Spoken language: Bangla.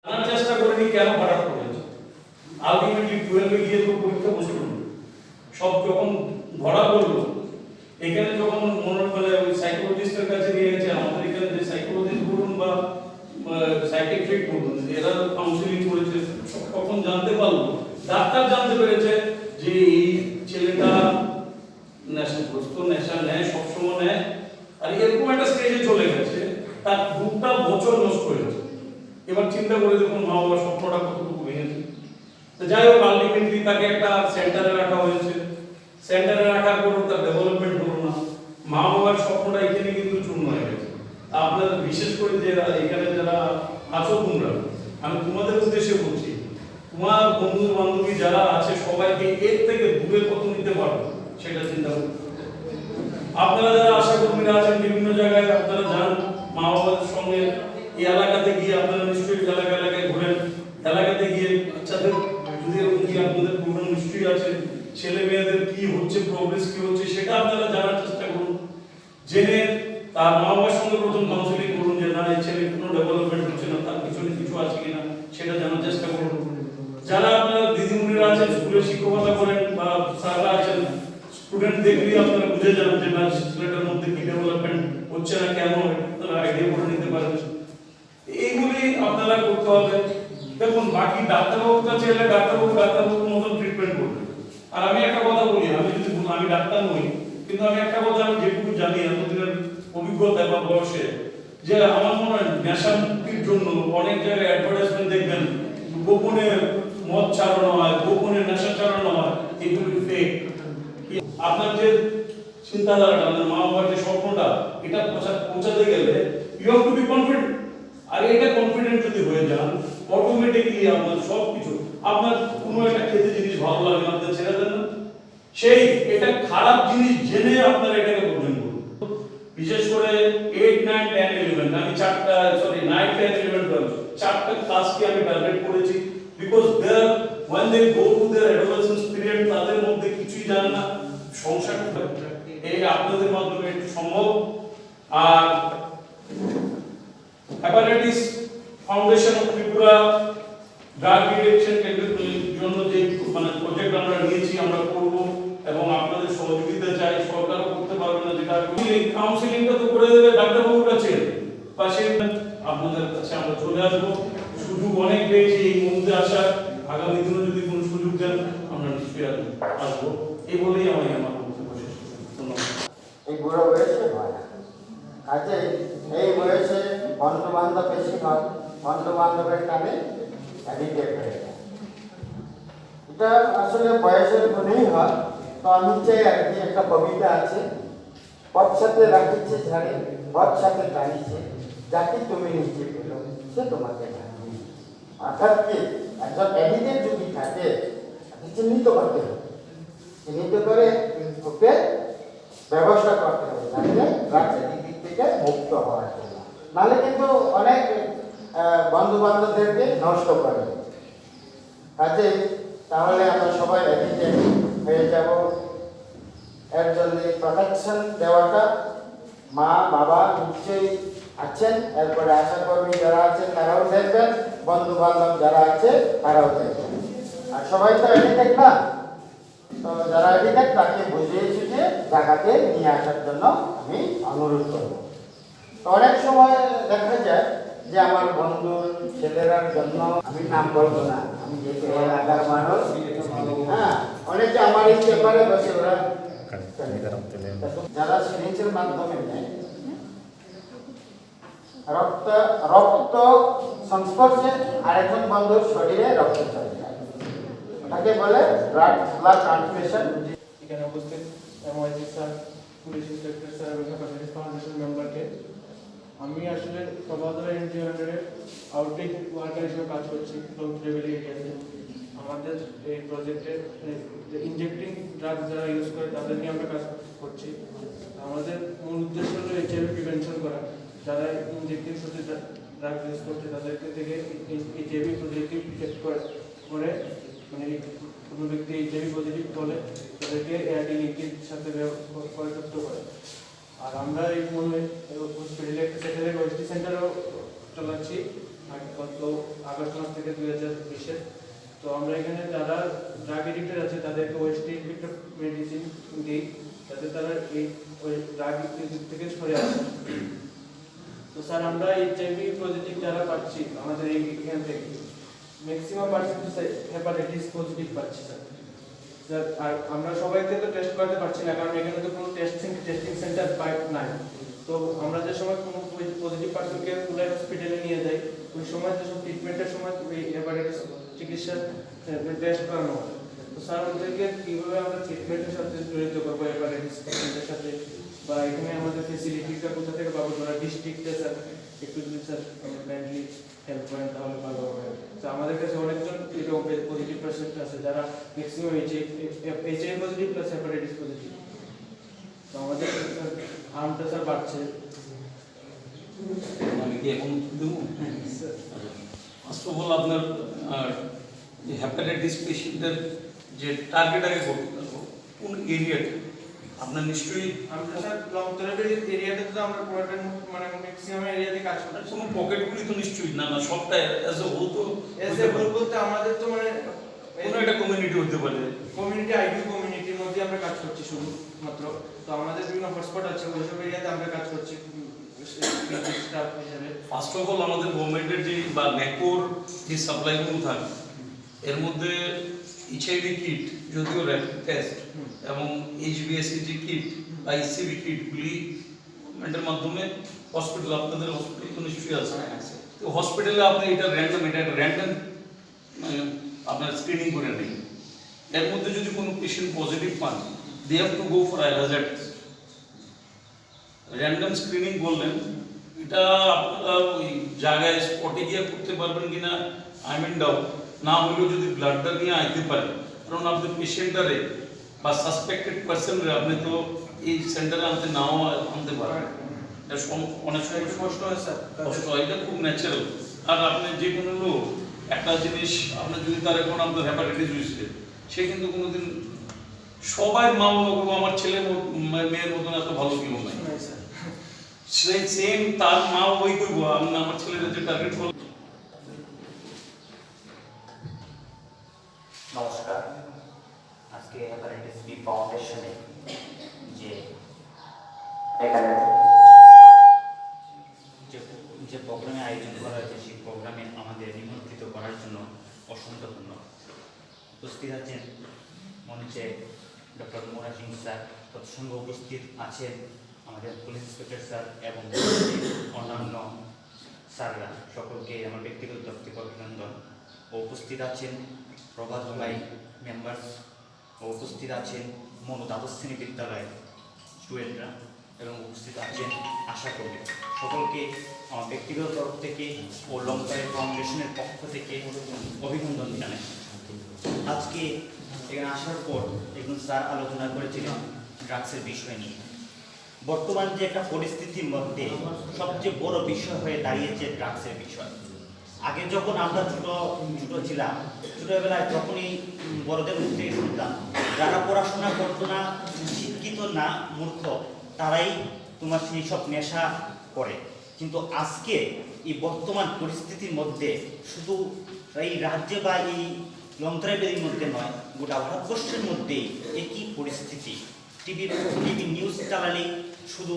জানার চেষ্টা করিনি কেন হঠাৎ করেছে। আলটিমেটলি 12 গিয়ে তো পরীক্ষা বসে সব যখন ধরা পড়লো, এখানে যখন মনে করে ওই সাইকোলজিস্টের কাছে নিয়ে গেছে, আমাদের এখানে যে সাইকোলজিস্ট বলুন বা সাইকিয়াট্রিক বলুন, এরা কাউন্সিলিং করেছে, তখন জানতে পারলো, ডাক্তার জানতে পেরেছে যে এই ছেলেটা নেশাগ্রস্ত, নেশা নেয়, সবসময় নেয়, আর এরকম একটা স্টেজে চলে গেছে, তার 2টা বছর নষ্ট হয়েছে। এবার চিন্তা করে দেখুন মা বাবার স্বপ্নটা কতটুকু ভেঙেছে। যাই হোক, আলটিমেটলি তাকে একটা সেন্টারে রাখা হয়েছে। সেন্টারে রাখার পরও তার ডেভেলপমেন্ট হলো না। মা বাবার স্বপ্নটা এখানে কিন্তু চূর্ণ হয়ে গেছে। আপনারা বিশেষ করে যে এখানে যারা আছো তোমরা, আমি তোমাদের উদ্দেশ্যে বলছি, তোমার বন্ধু বান্ধবী যারা আছে সবাইকে এর থেকে দূরে কত নিতে পারো সেটা চিন্তা করুন। আপনারা যারা আশা কর্মীরা আছেন বিভিন্ন জায়গায়, আপনারা যান মা বাবার সঙ্গে, এই এলাকাতে গিয়ে আপনারা নিশ্চয়ই এলাকায় ঘুরেন, এলাকাতে গিয়ে বাচ্চাদের যদি এরকম কি আপনাদের প্রোগ্রাম নিশ্চয়ই আছে, ছেলে মেয়েদের কি হচ্ছে, প্রোগ্রেস কি হচ্ছে সেটা আপনারা জানার চেষ্টা করুন। জেনে তার মা বাবার সঙ্গে প্রথম কাউন্সিলিং করুন যে না, এই ছেলে কোনো ডেভেলপমেন্ট হচ্ছে না, তার পিছনে কিছু আছে কিনা সেটা জানার চেষ্টা করুন। যারা আপনারা দিদিমণিরা আছেন, স্কুলে শিক্ষকতা করেন বা স্যাররা আছেন, স্টুডেন্ট দেখলে আপনারা বুঝে যান যে না, ছেলেটার মধ্যে কি ডেভেলপমেন্ট হচ্ছে না, কেন, আপনারা আইডিয়া করে নিতে পারেন। এইগুলি আপনারা করতে হবে। দেখুন, বাকি ডাক্তারবাবুর কাছে এলে ডাক্তারবাবুর মতন ট্রিটমেন্ট করবে। আর আমি একটা কথা বলি, আমি ডাক্তার নই, কিন্তু আমি একটা কথা আমি যেটুকু জানি এতদিনের অভিজ্ঞতা বা বয়সে, যে আমার মনে হয় নেশা মুক্তির জন্য অনেক জায়গায় অ্যাডভার্টাইজমেন্ট দেখবেন, গোপনে মদ ছাড়ানো হয়, গোপনে নেশা ছাড়ানো হয়, এগুলি ফেক। আপনার যে চিন্তাধারাটা, আপনার মা বাবার যে স্বপ্নটা, এটা পৌঁছাতে গেলে you have to be confident. আর এটা কনফিডেন্ট যদি হয়ে যান, অটোমেটিকলি আপনার সবকিছু, আপনার কোনো একটা খেতে জিনিস ভালো লাগে না, আপনি ছেড়ে দেন না। সেই এটা খারাপ জিনিস জেনে আপনারা এটাকে বর্জন করুন। বিশেষ করে 8, 9, 10, 11, আমি 9, 10, 11, 12 চারটা ক্লাসকে আমি টার্গেট করেছি, because there when they go to their adolescence period, তাদের মধ্যে কিছুই জানে না, সংসার এই আপনাদের মাধ্যমে একটু সম্ভব। আর hepatitis foundation of Tripura drug detection জন্য যে প্রজেক্ট আমরা নিয়েছি, আমরা করব এবং আপনাদের সহযোগিতা চাই। সরকারও করতে পারবে না, যেটা কাউন্সিলিংটা তো করে দেবে ডাক্তারবাবুর কাছে, পাশে আপনাদের কাছে আমরা চলে আসবো। সুযোগ অনেক পেয়েছি এই মুহূর্তে আসার, আগামী দিনে যদি কোনো সুযোগ দেন আমরা নিশ্চয়ই আসবো। এই বলেই আমি আমার বক্তব্য শেষ করছি। ধন্যবাদ। এই বুড়ো বয়সে হয় কাজে এই বয়সে বন্ধু বান্ধব বেশি হয়, বন্ধু বান্ধবের কানে অ্যাডিক্টেড হয়ে যায়। এটা আসলে বয়সের গুণেই হয়। তো আমি চাই আর কি, একটা কবিতা আছে, পথ সাথে রাখিছে ঝাড়ে, পথ সাথে টানিছে, যাকে তুমি নিচে পেলো সে তোমাকে টানিয়ে। অর্থাৎ কি, একজন অ্যাডিক্টেড যদি থাকে চিহ্নিত করতে হবে, চিহ্নিত করে ওকে ব্যবস্থা করতে হবে, যাতে রাজনৈতিক দিক থেকে মুক্ত হওয়ার জন্য। নাহলে কিন্তু অনেক বন্ধু বান্ধবদেরকে নষ্ট করে। কাজে তাহলে আমরা সবাই অ্যাডিক্টেড হয়ে যাব। এর জন্য প্রোটেকশন দেওয়াটা মা বাবা নিশ্চয়ই আছেন, এরপরে আশা কর্মী যারা আছেন তারাও দেখবেন, বন্ধু বান্ধব যারা আছে তারাও দেখবেন। আর সবাই তো অ্যাডিক্টেড না, তো যারা অ্যাডিক্টেড তাকে বুঝিয়ে সুঝিয়ে জায়গাতে নিয়ে আসার জন্য আমি অনুরোধ করব। তো অনেক সময় দেখা যায় যে আমার বন্ধুর ছেলেরার জন্য, আমি নাম বলবো না, আমি যেহেতু এলাকার মানুষ, হ্যাঁ, অনেকে আমার এই ব্যাপারে বসে ওরা যারা সিরিঞ্জের মাধ্যমে নেয়, রক্ত সংস্পর্শে আরেকজন বন্ধুর শরীরে রক্ত চলে যায়, ওটাকে বলে ব্লাড ট্রান্সফিউশন। এখানে উপস্থিত MIC sir, police inspector sir এবং হ্যাপাটাইটিস ফাউন্ডেশন মেম্বারকে, আমি আসলে প্রভাতরা এনজিও আন্ডারে আউটরিচ ওয়ার্কার হিসেবে কাজ করছি লেভেল এরিয়াতে। আমাদের এই প্রজেক্টে ইনজেক্টিং ড্রাগ যারা ইউজ করে তাদের নিয়ে আমরা কাজ করছি। আমাদের মূল উদ্দেশ্য হলো এইচআইভি প্রিভেনশন করা। যারা ইনজেক্টিং সাথে ড্রাগ ইউজ করছে তাদেরকে থেকে এইচআইভি পজিটিভ চেক করে মানে কোনো ব্যক্তি এইচআইভি পজিটিভ হলে তাদেরকে এআরটি নীতির সাথে পরিযুক্ত করে। আর আমরা এই মনে হসপিটালে একটা স্যাটেলাইট ওএসটি সেন্টারও চালাচ্ছি, গত আগস্ট মাস থেকে 2020-এ। তো আমরা এখানে যারা ড্রাগ এডিক্টেড আছে তাদেরকে ওয়েস্ট একটা মেডিসিন দিই যাতে তারা এই ওই ড্রাগ থেকে সরে আসে। তো স্যার আমরা এইচআইভি পজিটিভ যারা পাচ্ছি আমাদের এখান থেকে ম্যাক্সিমাম পার্সেন্টেজ হেপাটাইটিস পজিটিভ পাচ্ছি স্যার। স্যার আর আমরা সবাইকে তো টেস্ট করতে পারছি না কারণ এখানে তো কোনো টেস্টিং সেন্টার নাই। তো আমরা যে সময় কোনো পজিটিভ পার্সনকে কুলাই হসপিটালে নিয়ে যাই ওই সময় যেসব ট্রিটমেন্টের সময় ওই হেপাটাইটিস চিকিৎসার টেস্ট করানো হয়। তো স্যার আমাদেরকে কীভাবে আমরা ট্রিটমেন্টের সাথে জড়িত করবো হেপাটাইটিস পেশেন্টের সাথে বা এখানে আমাদের ফেসিলিটিটা কোথা থেকে পাবো ধরা ডিস্ট্রিক্টে স্যার একটু যদি স্যার কাইন্ডলি হেল্প করেন তাহলে ভালো হবে। তো আমাদের কাছে অনেকজন এরকম পজিটিভ পেশেন্ট আছে যারা maximum HIV positive plus hepatitis positive. তো আমাদের আর্মটা স্যার বাড়ছে। আমি কি এখন দেবো? ফার্স্ট অফ অল আপনার হেপাটাইটিস পেশেন্টের যে টার্গেট আগে করতে পারবো কোন এরিয়াতে আপনার নিশ্চয়ই আমরা স্যার লং থেরাপির এরিয়াতে তো আমরা পুরোটা মানে ম্যাক্সিমাম এরিয়াতে কাজ করছি। কোনো পকেটগুলি তো নিশ্চয়ই না না সবটা অ্যাজ এ হোল তো এসে বলতে আমাদের তো মানে কোনো একটা কমিউনিটি হতে পারে। কমিউনিটি আইডি কমিউনিটির মধ্যে আমরা কাজ করছি শুধুমাত্র। তো আমাদের বিভিন্ন হটস্পট আছে ওইসব এরিয়াতে আমরা কাজ করছি স্টাফ হিসেবে। ফার্স্ট অফ অল আমাদের গভর্নমেন্টের যে বা ন্যাকোর যে সাপ্লাইগুলো থাকে এর মধ্যে এইচআইভি কিট যদিও র্যাপিড টেস্ট এবং এইচবিএসসি যে কিট বা ইসিবি কিটগুলি গভর্নমেন্টের মাধ্যমে হসপিটাল আপনাদের হসপিটাল তো নিশ্চয়ই আছে। তো হসপিটালে আপনি এটা র্যান্ডম আপনার স্ক্রিনিং করে নেই। এর মধ্যে যদি কোনো পেশেন্ট পজিটিভ পান they have to go for hazard random screening করলেন। এটা আপনারা ওই জায়গায় স্পটে গিয়ে করতে পারবেন কিনা আই মিন ডাউট। না হলেও যদি ব্লাডটা নিয়ে আইতে পারে কারণ আপনি পেশেন্টারে বা সাসপেক্টেড পার্সনরে আপনি তো এই সেন্টারে আনতে নাও আনতে পারেন। এটা অনেক সময় কষ্ট হয় স্যার, কষ্ট হয়, এটা খুব ন্যাচারাল। আর আপনি যে কোনো লোক একটা জিনিস আপনি যদি তার এখন আপনার হেপাটাইটিস হয়েছে সে কিন্তু কোনোদিন সবাই মা বাবা আমার ছেলে মেয়ের মতন এত ভালো কেউ নাই। সেই সেম তার মা ওই করবো আমার ছেলেরা যে টার্গেট করবো। নমস্কার। আজকে হেপাটাইটিস বি ফাউন্ডেশনে যে এখানে যে প্রোগ্রামে আয়োজন করা হয়েছে সেই প্রোগ্রামে আমাদের নিমন্ত্রিত করার জন্য অসংখ্য ধন্যবাদ। উপস্থিত আছেন মঞ্চে ডক্টর মোরা সিং স্যার, তৎসঙ্গে উপস্থিত আছেন আমাদের পুলিশ ইন্সপেক্টর স্যার এবং অন্যান্য স্যাররা। সকলকে আমার ব্যক্তিগত তরফ থেকে অভিনন্দন। ও উপস্থিত আছেন প্রভাত ভাই মেম্বার্স ও উপস্থিত আছেন মনু দ্বাদশ শ্রেণী বিদ্যালয়ের স্টুডেন্টরা এবং উপস্থিত আছেন আশাকর্মী। সকলকে আমার ব্যক্তিগত তরফ থেকে ও লঙ্কায় ফাউন্ডেশনের পক্ষ থেকে অভিনন্দন জানাই। আজকে এখানে আসার পর একজন স্যার আলোচনা করেছিলেন ড্রাগসের বিষয় নিয়ে। বর্তমান যে একটা পরিস্থিতির মধ্যে সবচেয়ে বড় বিষয় হয়ে দাঁড়িয়েছে ড্রাগসের বিষয়। আগে যখন আমরা ছোট ছিলাম, ছোটবেলায় যখনই বড়দের মুখ থেকে শুনতাম যারা পড়াশোনা করতো না, শিক্ষিত না, মূর্খ, তারাই তোমার সেই সব নেশা করে। কিন্তু আজকে এই বর্তমান পরিস্থিতির মধ্যে শুধু এই রাজ্যে বা এই লন্ত্রাইবেরির মধ্যে নয়, গোটা ভারতবর্ষের মধ্যেই একই পরিস্থিতি। টিভি নিউজ চালালেই শুধু